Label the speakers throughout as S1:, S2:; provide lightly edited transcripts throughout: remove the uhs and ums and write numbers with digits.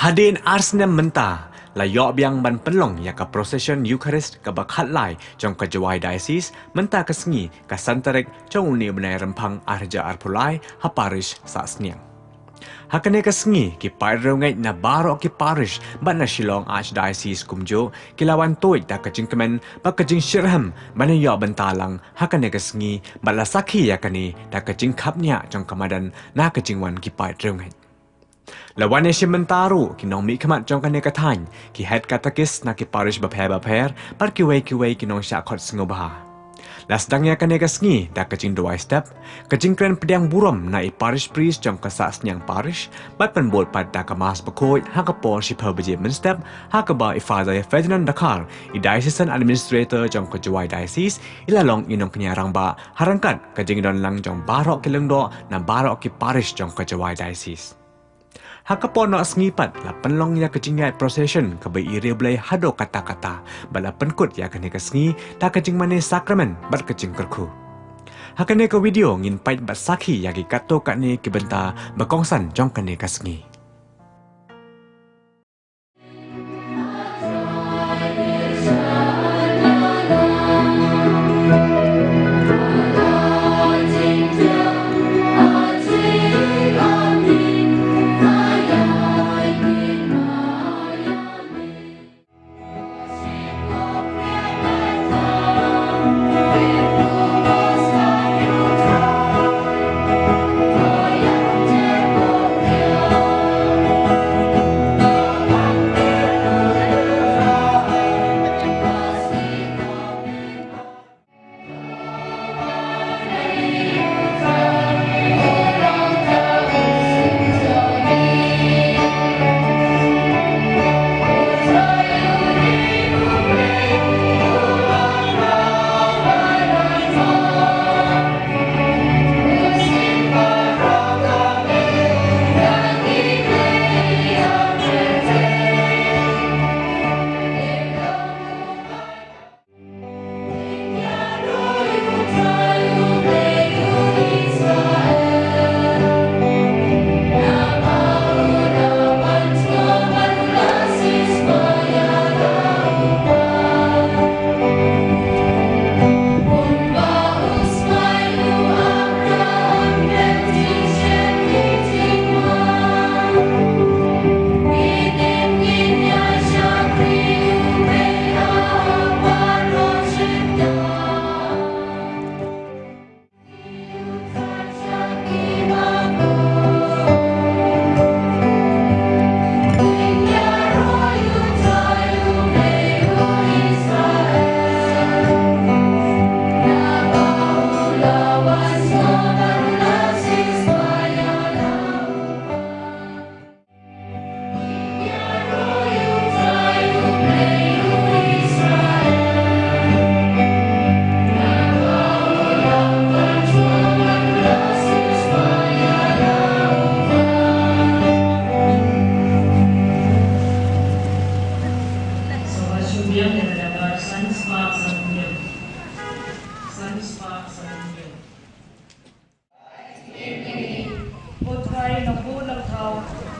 S1: Hadirin Arsenal mentah, layok biang ban penlong ya ka procession Eucharist ka bakhat lai jong ka Jawai Diocese mentah ka sengi ka santarik jong uni benai rempang arja arpulai ha parish sa sniang. Hakane ka sengi ki pairau ngai na baro ki parish ban na Shillong Archdiocese kumjo kilawan toy da ka jingkemen ba ka jing Shirham ban ya bentalang hakane ka sengi bala sakhi ya kani da ka jingkhapnya jong kamadan na ka jingwan ki pairau ngai. Lawan yang sementara, kinong mi kemat jong kane katany, ki head katakis na ki parish baper, par kiway kinong syakot sengobah. Las dangnya kane kasngi, da kajing 2 step, kajing kren pediang buram na i parish priest jong kasas nyang parish, bat penbol pad da kamas bakoy, haka por shipher beje step, haka ba i Father Ferdinand Dakar, i diocesan administrator jong ka Jawai Diocese, ilalong inong kenyarang ba, harangkat kajing don lang jong barok kileng do, na barok ki parish jong ka Jawai Diocese. Hakapo no asngipat la penlong ya kejingai procession ke bai ire belai hado kata-kata bala penkut ya kene kasngi ta kejing mane sakramen bar kejing kerku. Hakane ke video ngin pait bat sakhi ya ki kato katne ki benta bakongsan jong kene kasngi.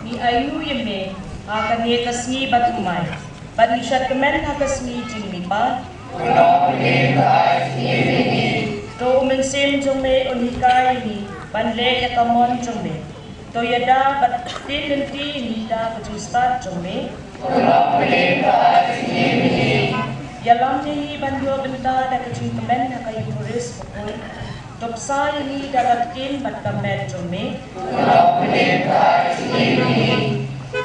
S2: Ni ayu yeme akan ye kasni batumai bat ni syatkemen hakasni jingmipa to mensem jome onikai ni banle ya kamon jome to yada bat tinenti ni da kajustat jome yalam ni bandu benda da kajingkemen hakai turis pokoi topsa ini dapat kin bat kamet jome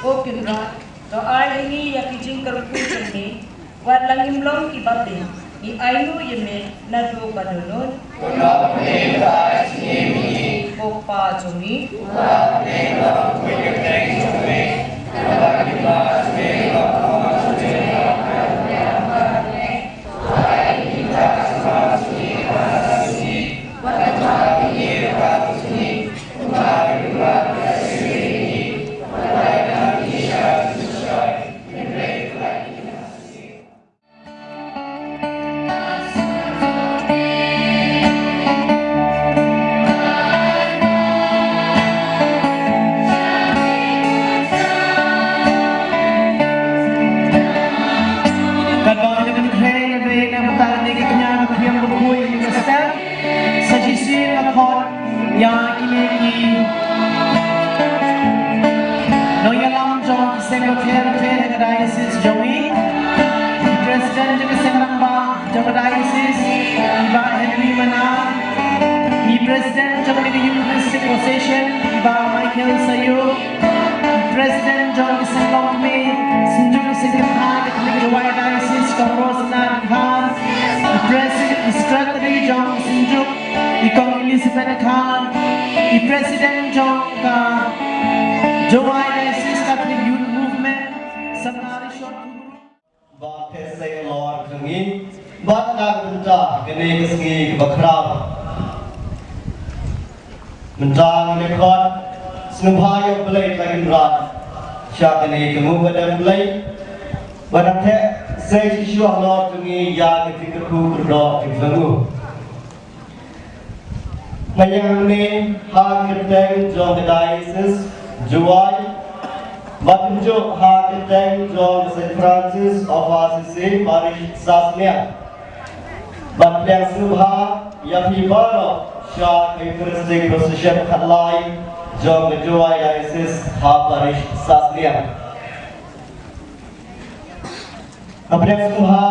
S2: o kinra to ai ini ya kijing kerku jome wat langim long ibate ni ainu yeme na do banunun o pa jome
S3: na kot ya ilegi no yalam jong secretary of diocese Joey President juga Sengramba jong diocese Iba Henry Mana President jong di Eucharistic Procession Iba Michael Sayu President jong Senglong Me Senjung Sengramba di Jawai diocese Kong Rosna Khan President Secretary jong Senjuk Ikong Elizabeth Khan President jong ka Jawai diocese Catholic Youth Movement Samari Short
S4: Ba Tesai Lord Kangin Bat Nagunta Gane Kasgi Bakrab Mentang Nekot Senubhayo Belay Lagin Rat Syakane Kamu Badam Belay Badate Say Shishuah Lord Kangi Ya Ketikaku Berdok Kiflamu Ngayang ni Hakiteng Jong Diocese Juwai Matunjuk Hakiteng Jong St. Francis of Assisi Parish Sasnia Batliang Subha Yapi Baro Syah Eucharistic Procession Khatlai Jong Juwai Diocese Ha Parish Sasnia Batliang Subha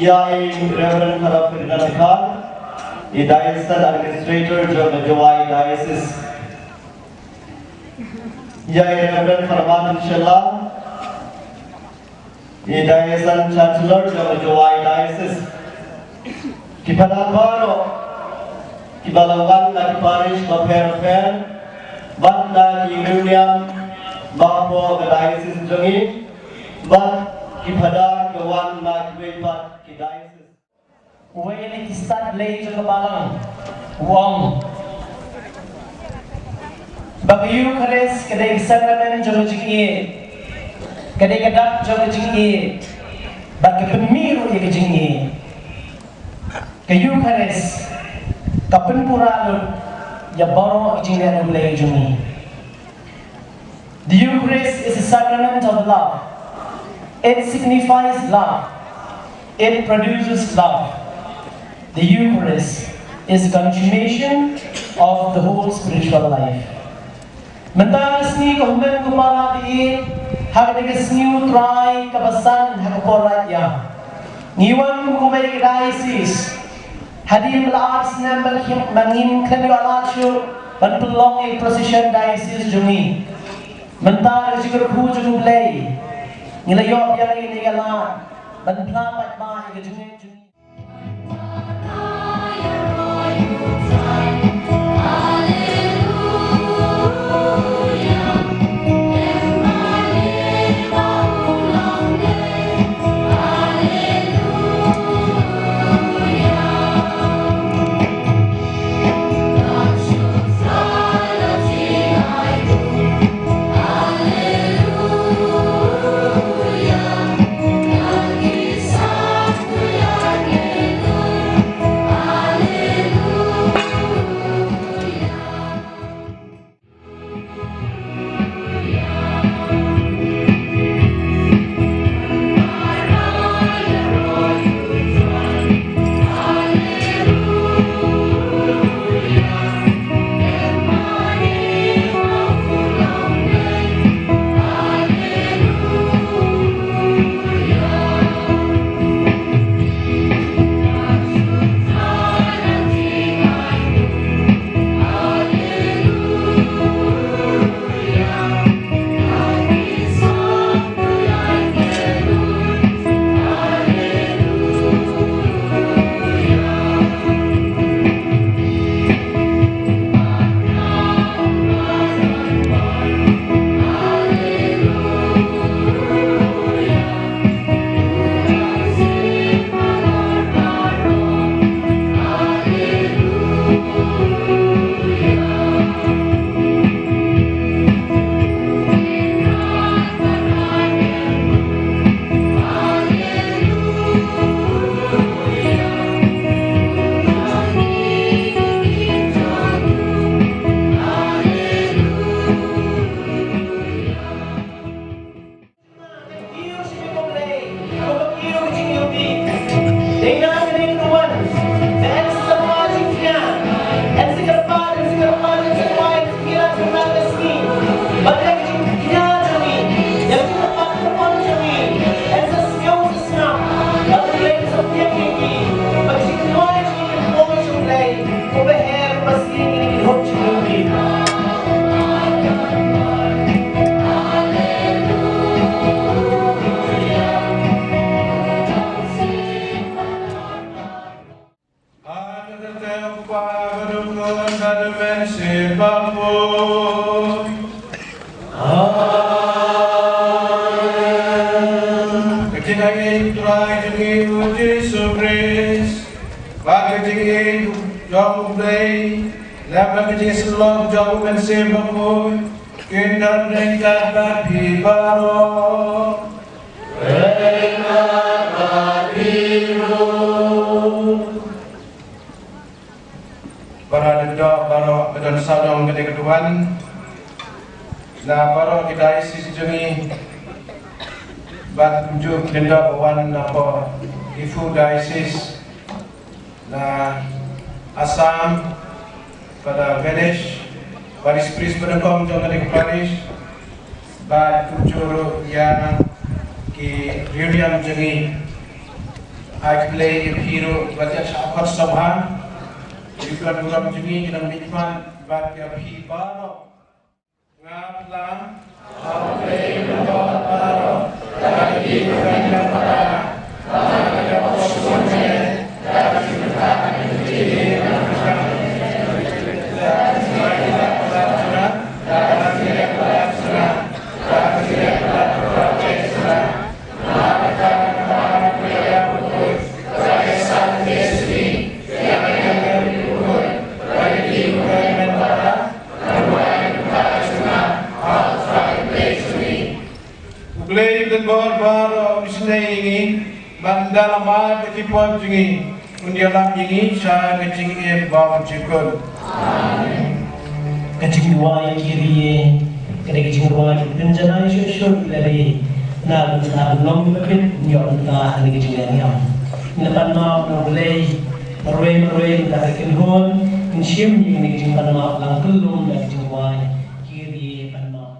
S4: Yai Reverend Harap Ferdinand Khan Diocesan Administrator Jong Juwai Diocese Yai Reverend Farman Inshallah Diocesan Chancellor Jong Juwai Diocese Kipada Baro Kibalawan Lagi Parish Baper Bat Lagi William Bangpo Diocese Jongi Bat Kipada Kawan Lagi Wepat Ki Diocese
S3: Uwe kistat lay sa kabalang Wong Bagi Eucharist kadai sakramen jong jingi kadai kadap jong jingi bagi pemiru ya jingi ke Eucharist kapen puralut ya baro jingi anu lay jongi. The Eucharist is a sacrament of love. It signifies love. It produces love. The Eucharist is a consummation of the whole spiritual life. Mentangas ni kumen kumara di hagdegas new try kabasan hagaporat ya. Ngiwan kumay diocese hadi melaas na mangin kanyo alasyo panpulong a procession diocese jumi. Mentangas sigur hujung play nilayok yang ini gala panplapat ba higajumi jumi.
S5: Hallelujah. Sadumen Sibapoy. Kecingin turai jengi uji subris. Bagi jengi jauh play. Lepas kecing selok jauh men Sibapoy. Kindar nengkat babi baro. Para dedok baro bedan sadong gede keduan. Nah baro kita isi jengi bat tujuh dedok wan apa ifu diocese. Nah Assam pada Ganesh Paris Pris penengkong jangan di Paris bat tujuh yang ki reunion jengi I play hero baca syakot sabhan Ikan buram jengi kita menikmat bat ya pi baro ngapla ape baro baro lagi bukan pada ada posisinya dari kita ini Play the ball bar of ini bandal mal ketipon jingi undialam jingi sya kecing bawang cikul.
S3: Kecing dua yang kiri, kada kecing dua yang penjana syur dari na long mepin nyor ta hari kecing yang lepan mau boleh merwe dari kenhon insyim ini kecing pan mau lang kelum dari kecing dua kiri pan mau.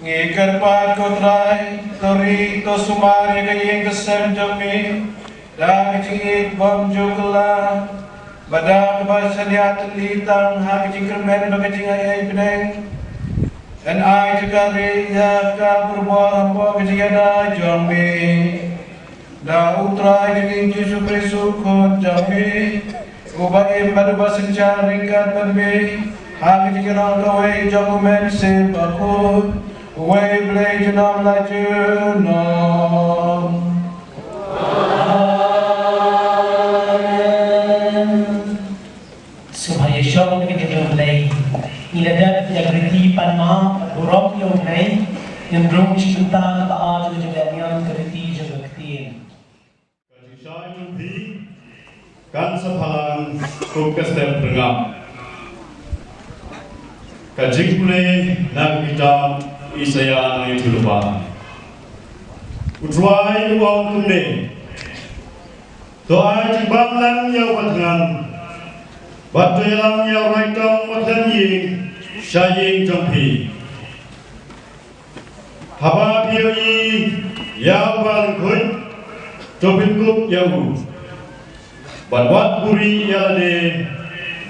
S5: Ngikan pat kotrai tori to sumari kayeng kesem jami da kecingit bom jukla bada kebasa liat litang ha kecing kermen do kecing ayai beneng dan ai cekari ya ka berbuat apa kejadian jambi da utra ini Yesus Kristus ko jambi ubai badu basencar ringkat perbe hal kejadian kau jago men se bakut way blay jenam la jenam
S3: Supaya syok dengan jumlah iladat yang beriti panma buruk yang naik yang belum cinta taat juga yang beriti juga ketin.
S6: Kajisai nanti kan sepalang fokus dan berengam. Kajik mulai nak kita isaya nai tulupa. Utrai uang kumne. Doa jibam lang yau batngan. Batulang yau raitong batngan ying syaying jampi. Haba pioi yau bal kun. Topin kup yau. Banwat buri yalade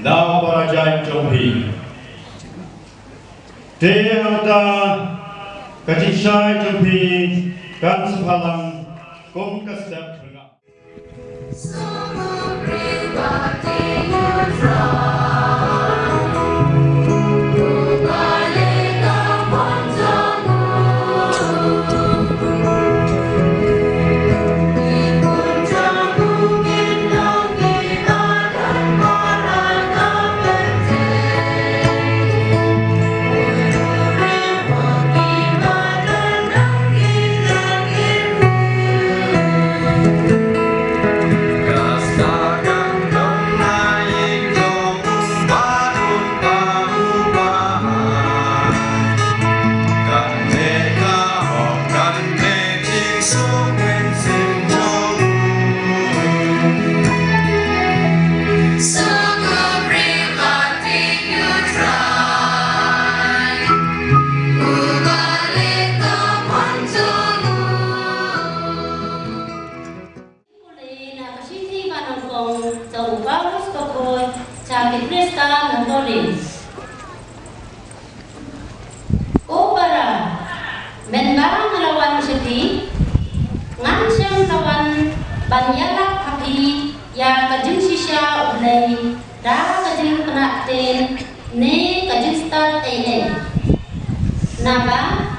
S6: na parajai jampi. Tehata kajisai jampi kan sepalang kum kasdap berengam.
S7: Banyaklah kaki yang kajing sisa ulai, dah kajing penaten, ne kajing start Naba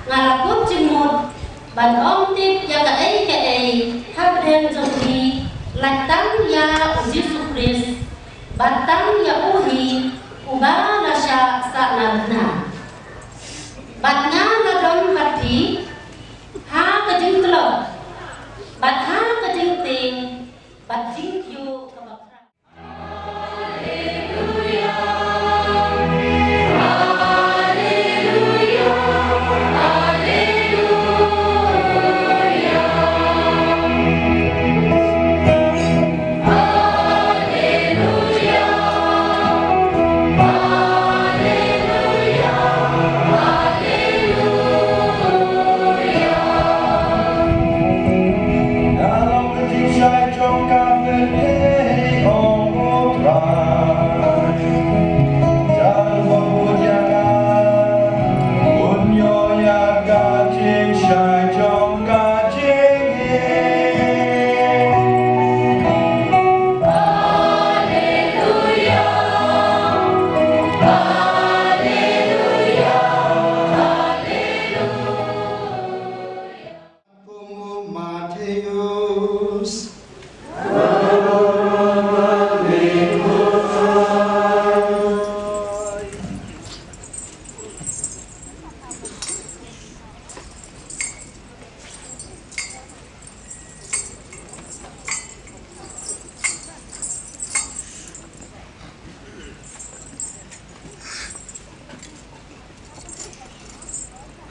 S7: ngalakut jemut, ban om tip ya kaai, habden zogi, latang ya Yesus Kristus, batang ya uhi, ubah nasya sakna. Batnya ladon hati, ha kajing telok. Bat ha kajing ting, bat jing yu kabakra.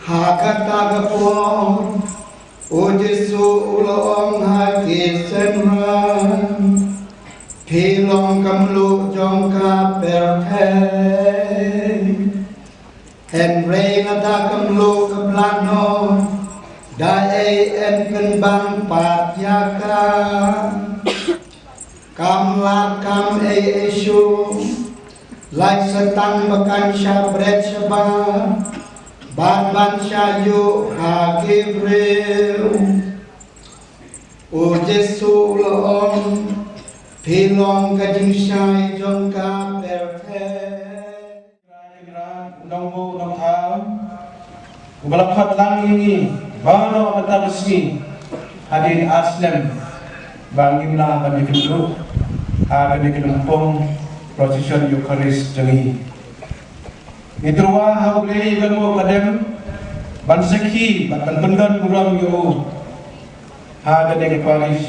S4: Hakatagapon, O Jesu ulong haki senran, Pilong kamlu jongka perteng, Henry nata kamlu keblano, Dae en kenbang patyaka, Kamlat kam Yesu, Lai setang bakan syabret syabah,
S8: ban shayo ha Gabriel o Jesu lo on pilong ka jing shai jong ka berte
S5: nongbu nong thao balaphat lang ini bano mata resmi hadirin aslam bangim na kami kendu ada di kelompok procession Eucharist jengi Nitruwa haulei ilmu kadem bansaki banbendan guram yo ada di parish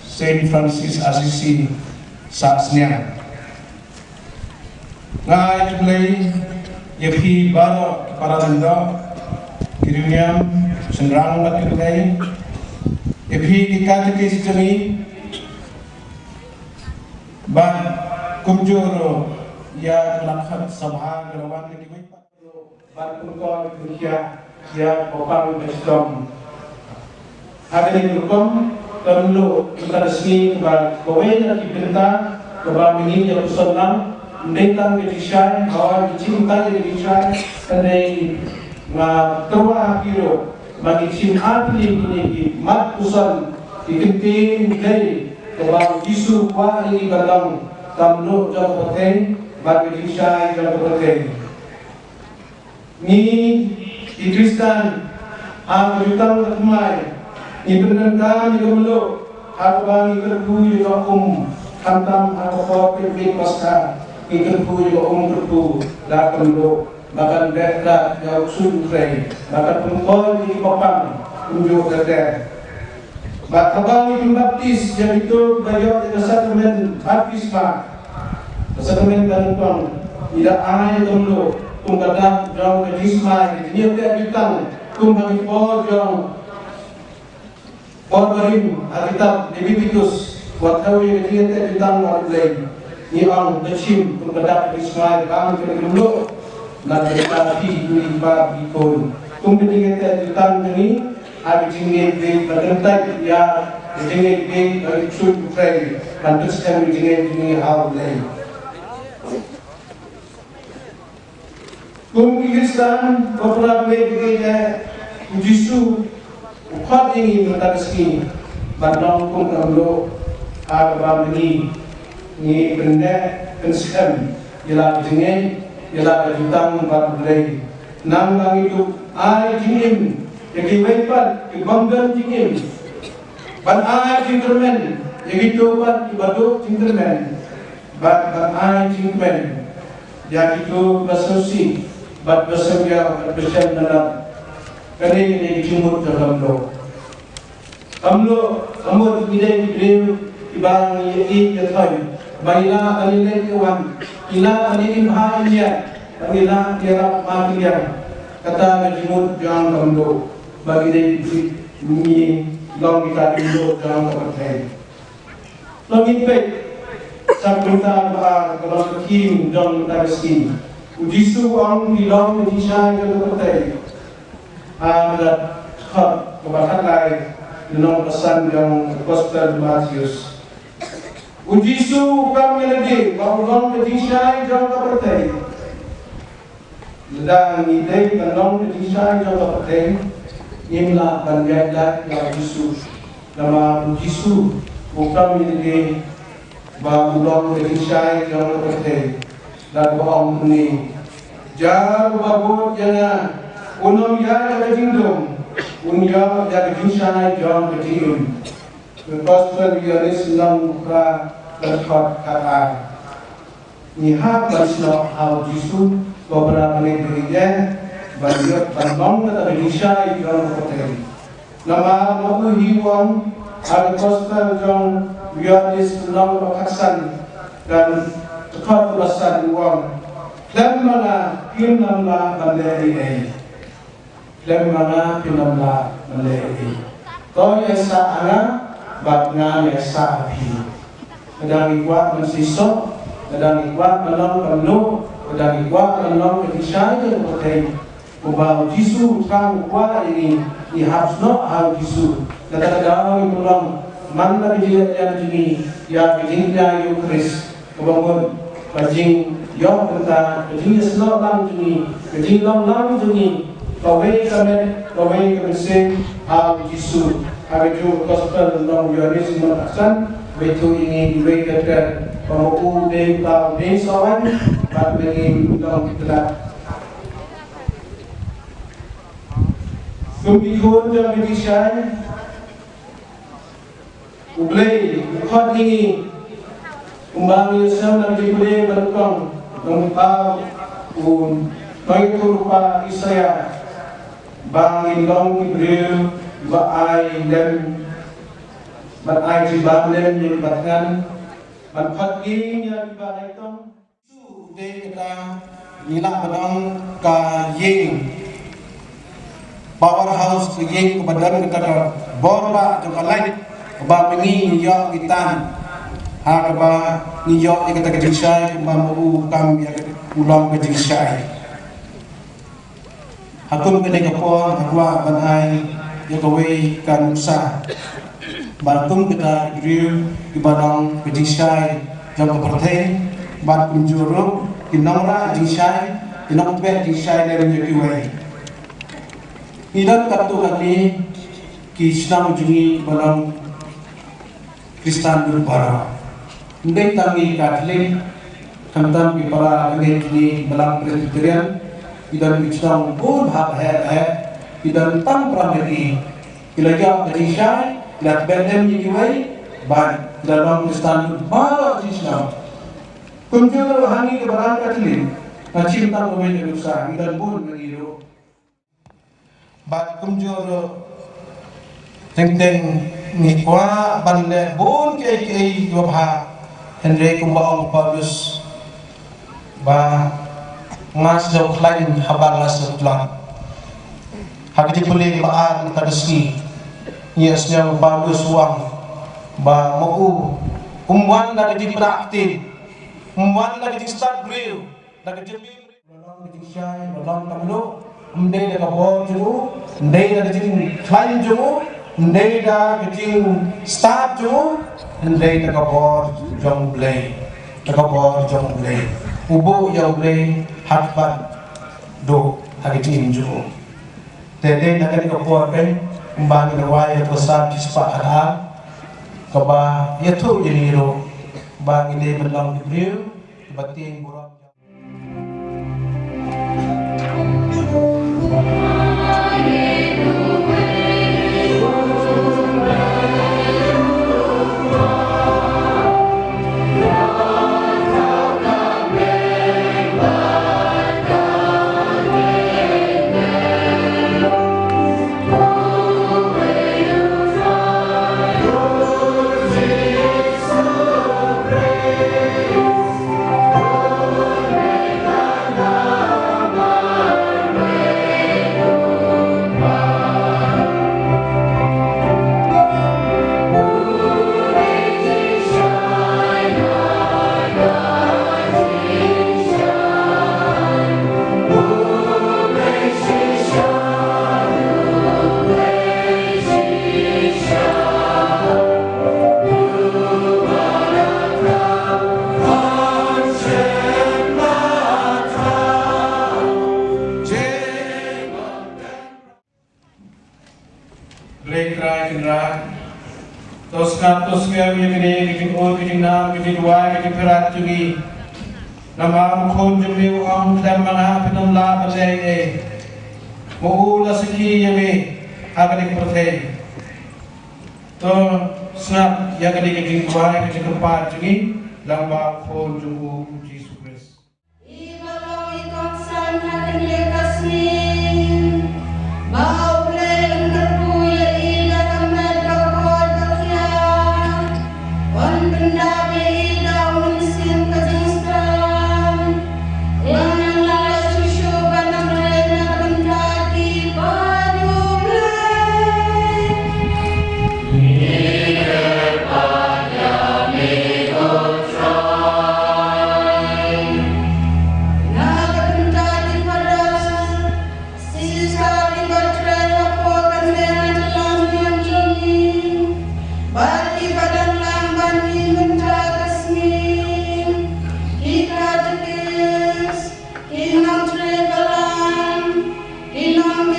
S5: Saint Francis Assisi saksnya ngai play yepi baro para nanda kirimiam sendrang bat play yepi dikat ke sijami ban kumjuro ya lakhat sabha garawan ke mai ban kumko kurya ya popang bestom ada di hukum perlu kita resmi kepada kowe dan kita kepada mini yang usulan tentang kedisian bahwa dicinta kedisian kendai terwa hiro bagi cinta ini mat usul dikentin dari kepada Yesus kuat ini dalam tamlo jauh penting bagi kedisian jauh penting ni di Kristen jutang terkemai ni benar-benar ni kemelo aku bagi kerbu juga hantam aku kau pilih pasca ni kerbu juga kerbu dah kemelo bahkan dekla jauh sungai bahkan pengkol di popang unjuk kerja bahkan ni baptis yang itu bayar di sacrament baptisma sacrament bantuan tidak ada kemelo tunggadah jauh baptisma ni dia jutang bagi pol jauh Orbarim Alkitab Leviticus Watawi Ketika Bintang Warulai Ni ang Dachim Pagkadak Ismail Ang Pinaglulo Na Tetapi Duriba Bikon Kung Ketika Bintang Ini Abi Jingit Bik Pagkantay Ya Jingit Bik Sud Ukray Pantus Kami Jingit Jingit Warulai Kung Kristan Pagkakak Bik Ujisu Ukhat ini mentariski bandang kung kamlo agam ni benda pensem ialah jengen ialah jutang berdei nang lang itu ai jingim yang wepat kebanggan jingim ban ai jingtermen yang itu bat ibaduk jingtermen ban ai jingtermen yang itu basosi bat basogya bersem dalam kali ini dijumur dalam lo. Kamlo, kamlo tidak diberi ibang ini jatuh. Baiklah kali ini kawan, ila kali ini bahagia, ila tiada makian. Kata dijumur jangan kamlo, bagi ini long kita dijumur jangan terpercaya. Long ini sabda bahar kalau kim jangan tersi. Ujisu orang bilang dijai jangan terpercaya. Ada kebakan lain dalam pesan yang Gospel Matius. Ujisu kami lagi, kalau kedisai jangan percaya. Sedang ide kalau kedisai jangan percaya. Inilah banyak yang Yesus. Nama Ujisu bukan lagi, kalau kedisai jangan percaya. Dan bohong ini, jangan babut jangan. Unum ya jaga jindum, unya jaga jinsai jom kejim. Gospel biaris lang buka berkhot kata. Nihab basno hal jisu beberapa negerinya banyak bandong kata jinsai jom kejim. Nama mahu hiwang ada gospel jom biaris lang berkhasan dan tekot belasan uang. Dan mana kim nama bandari ini. Lemana pinamla malai. Kau yasa ana batna yasa api. Kadang ikwa mensisok, kadang ikwa menolong penuh, kadang ikwa menolong kedisai yang berkait. Ubah Jisu kang ikwa ini dihapsno hal Jisu. Kadang-kadang menolong mana bijilat yang jini, ya bijingnya Eucharis kebangun bajing yo kenta bijingnya selok lang jini, bijing long lang jini. kawai kami sing al Yesus kami juga gospel nong Yohanes menaksan betul ini diwekatkan pamu deng tau deng sawan bat mengi nong telah Kumpikun yang dikisyai Ublay, khot ini Umbang Yusam dan Jibril berkong Nungtau Noitu rupa Isaya Bangin long Jibril Ba'ai lem Ba'ai jibam lem yang batkan Khot ini yang dibalai tong Su de kita Nilak benong ka ying Powerhouse yang kebetulan kita borba jumpa lain keba mengi yok kita keba ngiyok kita kejingsai keba mau kam ya ulang kejingsai hakun kene kapon hakwa banai ya kowe kan usah bantum kita drill di badang kejingsai jam perteng bat kunjuru kinamra kejingsai kinam tbe kejingsai dari yekiwai Idan kartu kami kisah ujungi balang Kristan berbara. Ndai tangi Katolik, kantam di para kini balang Presbyterian. Idan kisah pun hak idan tam pramedi. Ilaga berisai, ilat berdem jiwai, ban dalam Kristan berbara kisah. Kunjul hani ke balang Katolik, ngacim tam kami berusaha. Idan pun mengiru. Bat kumjur teng ni kwa bande bon ke wabha Henry kumbaong Paulus ba ngas do klain habal nasutlang hagiti puli baan kaduski yes nya Paulus wang ba mau umwan na di praktik umwan na di start grill na di belong di syai belong tamlo Ndai dah kabor jumu, ndai dah kecing klain jumu, ndai dah kecing start jumu, ndai dah kabor jong blay, dah kabor jong blay. Ubu ya blay hatbat do kecing jumu. Tede dah kecing kabor pen, mbang nawai besar kisah ada, kaba yaitu jadi ro, bang ini belang dibriu, batin burang. Tosnya begini, begini oh, begini nam, begini dua, begini perat juga. Nama mukon jumbi uang dan mana penum la berjaya. Mau la seki yami akan dipercayai. To snap yang ada begini dua, begini empat juga. Lamba mukon jumbu Yesus Kristus.
S7: Ibalong ikon sana dengan kasih. Mau beli terpuya ida kamet kakor kakya. Wan benda ida unisin kajistan. Yang lalas susu banam rena benda di baju beli. Ida pada mego try. Naga benda di padas. Sisa di baterai apa kan dengan dalam yang jeli. Bagi badan lamban di benda kasih. Kita jekis, kinam tregalan, kinam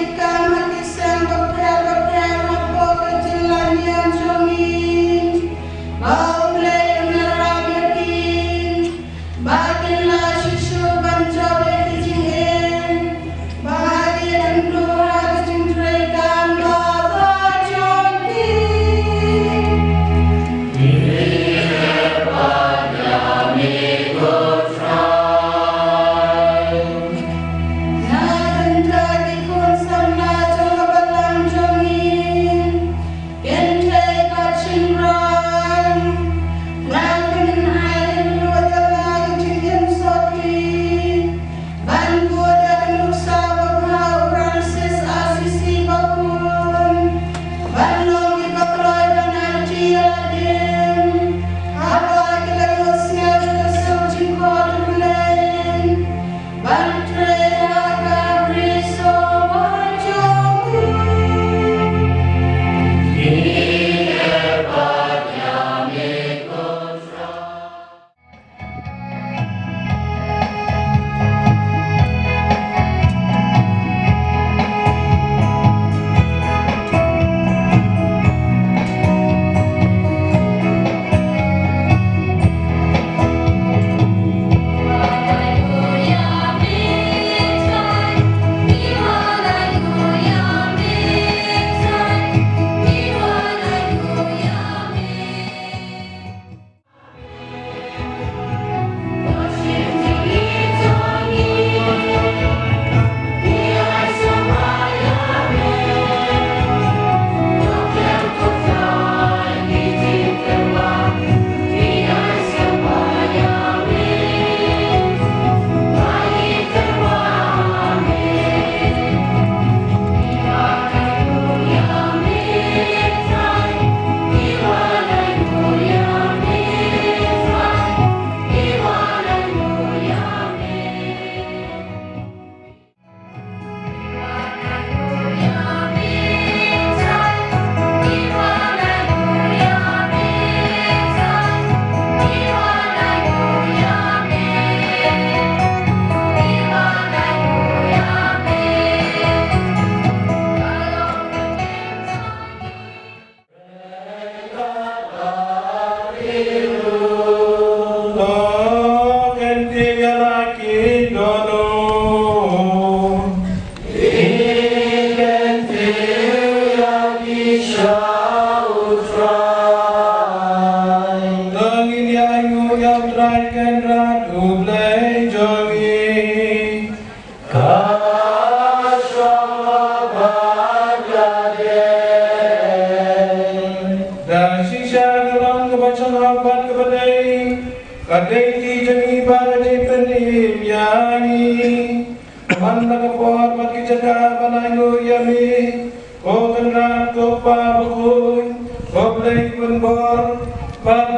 S5: jaga banangu yami, o kenrat ko pa bukuy, o play penbor,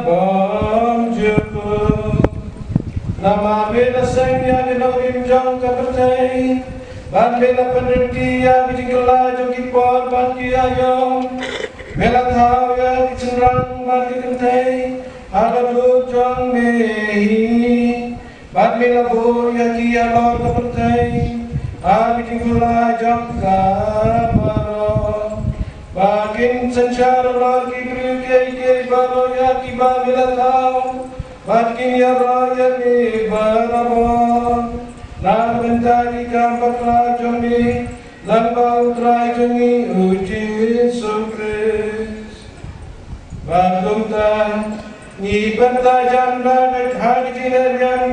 S5: bom juku. Nama bela sengya dinawim jong kapertai, ban bela penderti ya bijingla jogi por ban kiayong, bela thau ya bicenrang ban kikentai, agadu jong mehi, ban bela bo ya kia lor kapertai, bijingla jong kabaro, bakin sencara lor kibri kei baro ya kiba bela thau. Bakin ya raya mi barabon, nan bentari kampak rajongi, lambau trajongi uji sukres. Bandung tan, ni bentai janda nek hari tiler yang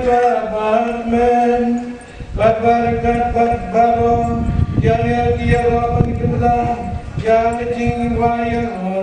S5: batmen, batbarakat batbaro, yang tiara penikmata, yang ketingin wayang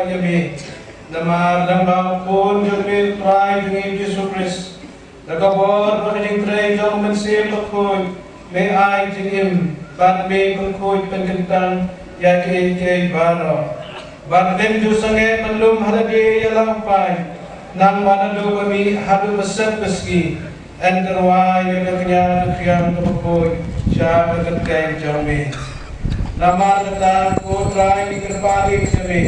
S5: yami. Nama lambang pun jumil try dengan Yesus Kristus. Nakabot makining try jong mensil pakoy. May ay jingim bat may pangkoy pangkentang yaki baro. Bat dem ju sange manlum halagi yalampay. Nang manado kami hadu besar beski. Enderwa yung kanya kiyang pakoy. Siya pagkatay jong may. Nama tentang ko try di kerpali kami.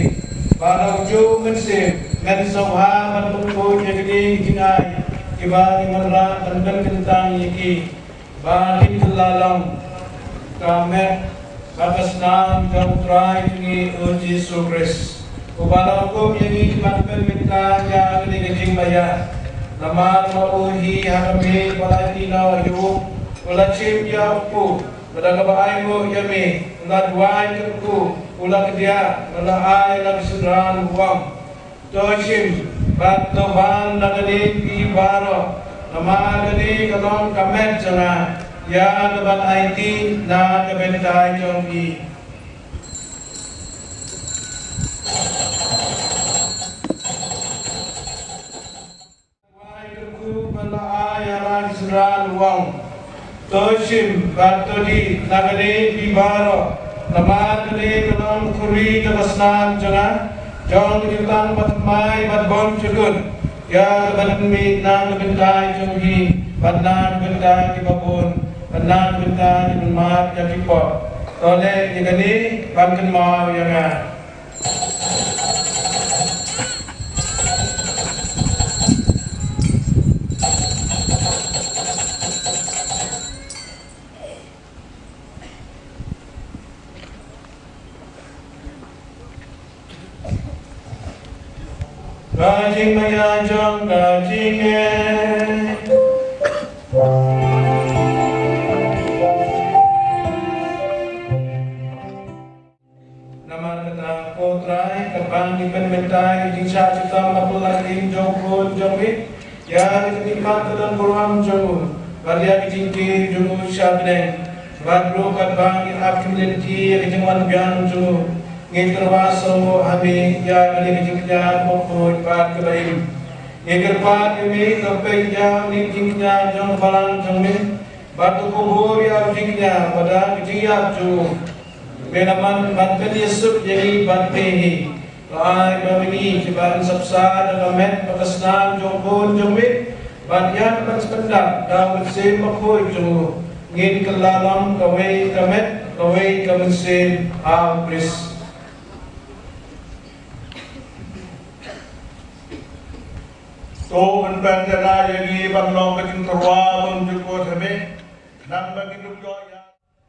S5: Barang ju mensim, mensauha menunggu jadi jinai, kibani menra tentang tentang yiki, bani kelalang, kamet, batas nam jam try ini uji sukres. Ubalang kum yiki manpen minta yang ini kecing maya, nama mauhi harami balai na yu, ulacim ya upu, pada kabai mu yami, ulat wine keku. Ulah kedia, ulah ay lang sudran buang. Toshim, bat toban nagani ibaro. Nama nagani kalong kamet jana. Ya naban IT na kabentay jong i. Wai keku bala ay lang sudran buang. Toshim, bat todi nagani ibaro. Nama kali kalong kuri kabasnan jangan jong kita batmai batbom cukun ya batmi nang bentai jonghi batnan bentai di babon batnan bentai di mat ya kipo oleh ini banken mau yang Gajing maya jong gajingnya Nama kata potrai Kerbang dipen mentai Jingsa cita mapulakin jong pun jong wik Ya dinikmat dan beruang jong Balia dijingki jong syabden Badru kerbang dihakim lenti Dijengwan biang jong Ngiterwaso ami ya kali jingnya pokok pat kebaim. Ngerpat kami sampai yang jingnya jong balang jongmin batu kubur ya jingnya pada jingya ju. Menaman banten Yesus jadi bantehi. Lai bamini cibaran sabsa dan met pakasnan jongpun jongmin banyan pendak dalam mesin pokok ju. Ngin kelalam kawai kamet kawai kamesin ampris. to benbandana yagi banglong bakin terwa menjuko thame nam bakin dukyo ya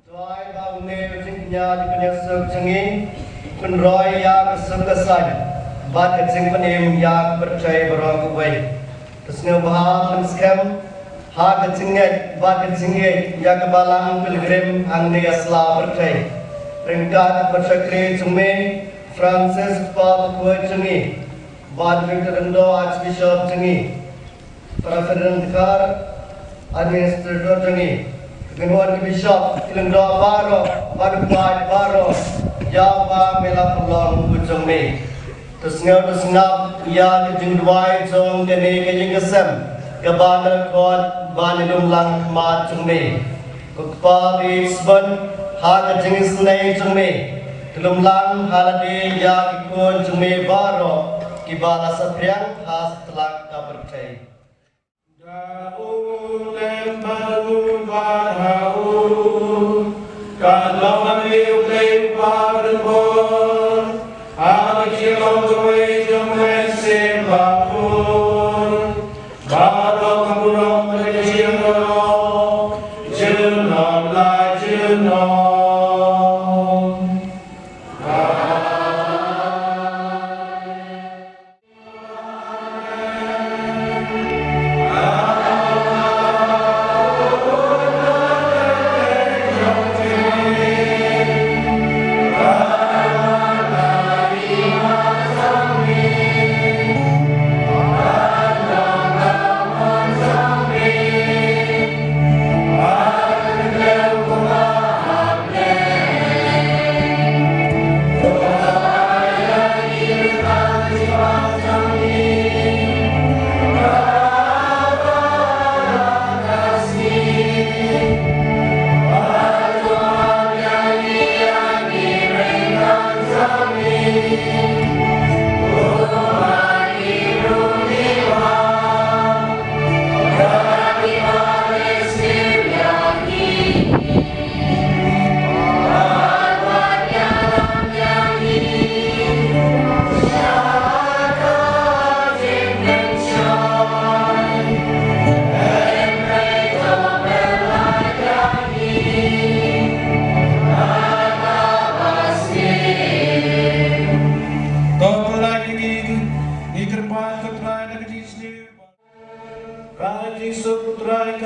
S4: Tuai bau ne jingnya di penyesuk jengi penroy ya kesengkesan bat kecing penim ya percaya berang kubai terusnya bahal skam ha kecingnya bat kecingnya ya kebalang pilgrim angde asla percaya peringkat bersyakri cumi Francis Pap Kuai jengi bat Victor Indo Archbishop jengi President Kar Administrator jengi Kenuan Bishop Ilengdo Baro Badupai Baro Jawa Mela Pulong Ujung Ni Tersenap Ya Kejeng Duai Jong Kene Kejeng Kesem Kebanar Kod Banilum Lang Kemat Jung Ni Kukpa Di Sben Ha Kejeng Senai Jung Ni Kelum Lang Haladi Ya Kikun Jung Ni Baro Kibala Sapriang Ha Setelah Kapercai
S5: Daun lembadu badau, kalau ambil play padbon, aku cilok gue jomel sebabun, baru kaburong berjilong, jilong lah jilong.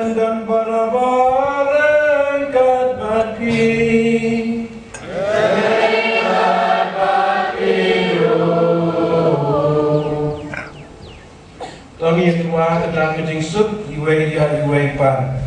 S5: Dan barang-barang kat baki Kami yang tua tentang kejing sub Iwai dia iwai pan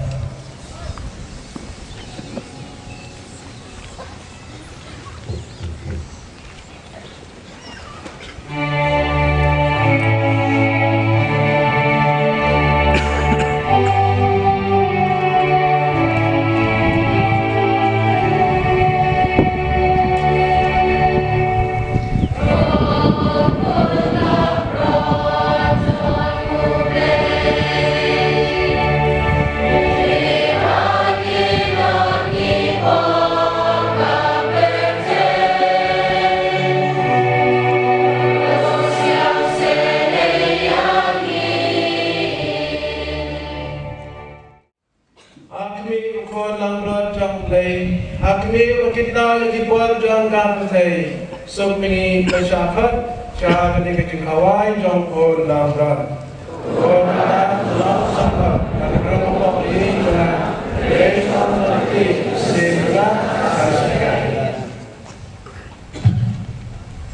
S5: Sub mini pesyakat Syah ketika jeng Hawaii Jom Pun Labran Pun Labran Sampai Kali berapa ini Dengan Desa Nanti Sehingga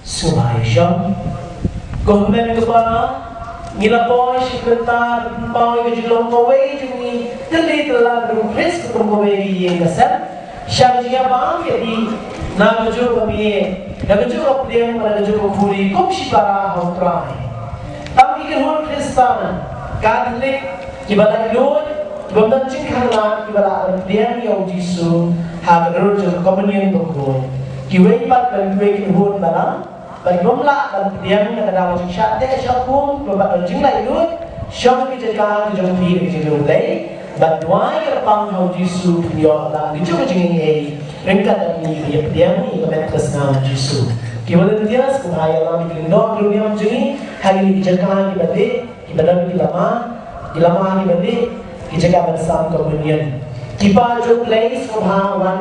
S3: Sungai Syam Government Kepala Ngila Boy Sekretar Pau Yang Jelong Mawai Jumi Teli telah berukris Ketumawai Yang Kesem Syam Jia Bang Jadi Nagaju kami Nagaju Ropliang Nagaju Kufuri Kumshi Para Hautrai Tapi Kerhun Kristan Katolik Kibala Ilun Gomdan Cingkanglan Kibala Ropliang Yang Jisu Hagadurul Jum Komunion Bukun Kiwai Pat Dan Kiwai Kerhun Bala Bagi Gomla Dan Ropliang Nagadawa Jingsyate Syakun Bapak Jingla Ilun Syam Kijakan Kejung Piri Kejung Lay Bantuan Kerpang Yang Jisu Punya Allah Kejung Jingin Ringkat ini dia ni kementerian Jisu volunteers kumaya lami klindo dunia menjadi hari ini jaga ki badan di lama ni bende ki jaga bersama communion kipa jo place kumha wan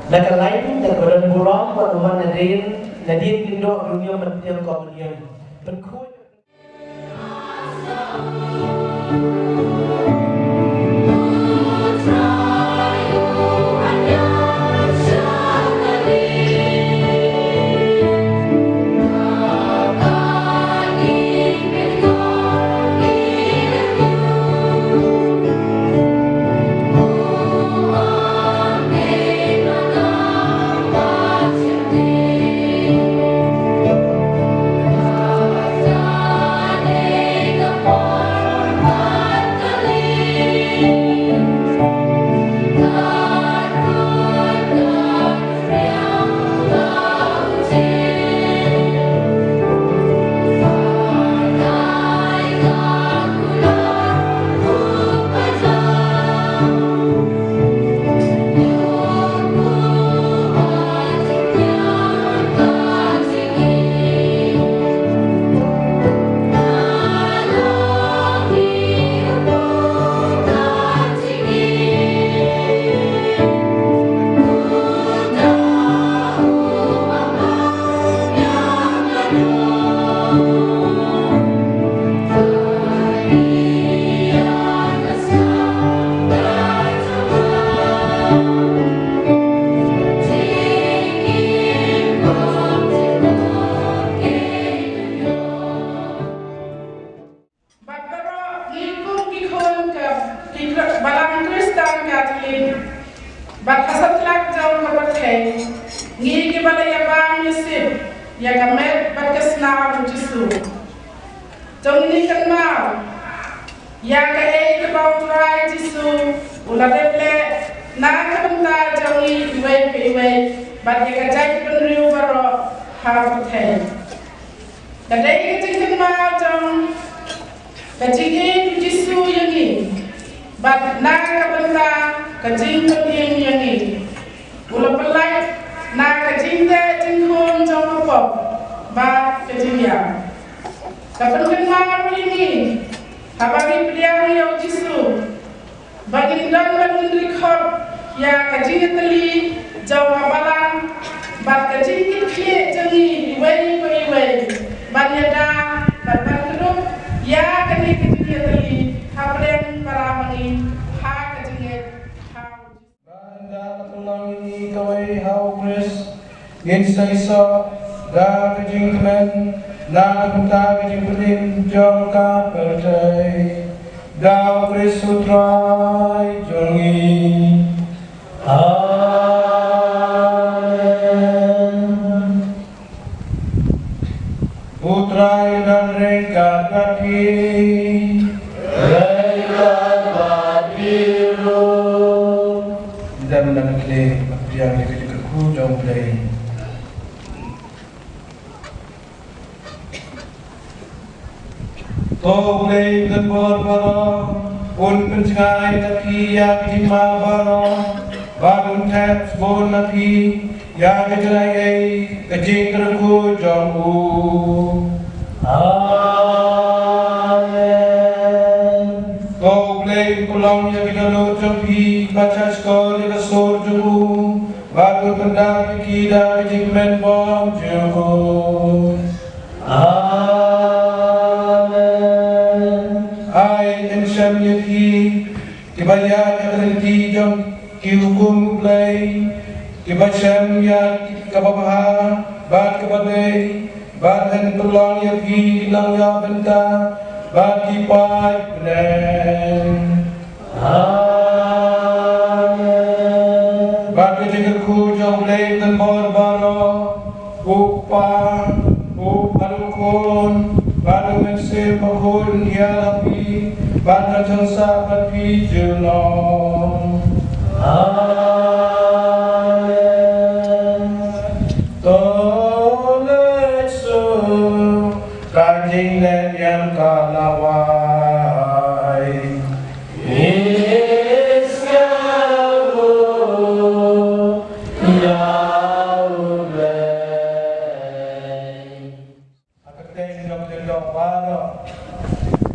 S3: nakal lain dan badan burong wan wan nadin klindo dunia menjadi communion berkuat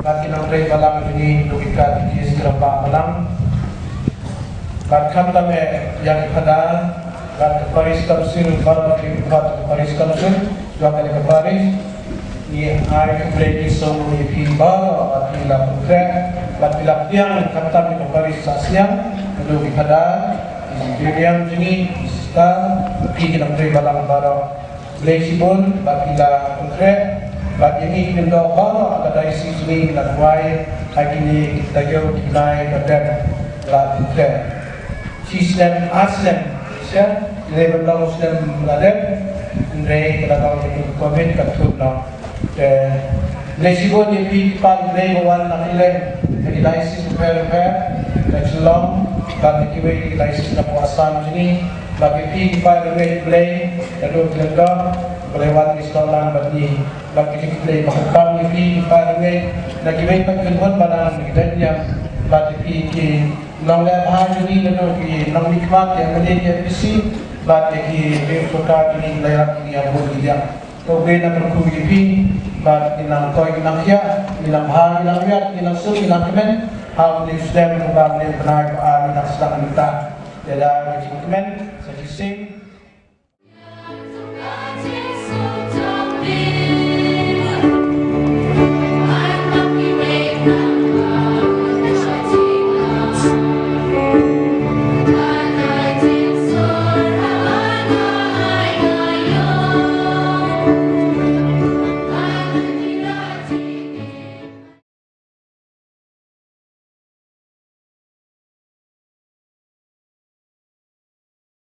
S5: bagi nanti balang ini logika di sekarang balang bahkan kami yang pada Paris Council baru dibuat Paris Council juga kali ke Paris ini hari breaking song ini baru apabila apabila yang kata di Paris Asia itu pada William ini sekarang kita nanti balang baru fleksibel apabila konkret bagi ini kita baru ada isi ini kita buat hari ini kita jauh dimulai pada konkret sistem aslen level ng Muslim brother Andre kalau itu komen katut na lesigo ni pal play one na ile license fair long bagi kiwe license na puasan sini bagi pal play lalu ganda lewat instalan bagi play bahkan ni pal na kiwe pagkuhan balang kita yang bagi nong le bahan ini lalu ki nong nikmat yang menjadi visi bagi ki kota ini layak ini yang boleh dia to be na berkuwi bagi nang koi nang ya nang bahan nang ya nang su nang kemen how the stem about the benar nang sedang minta jadi kemen sing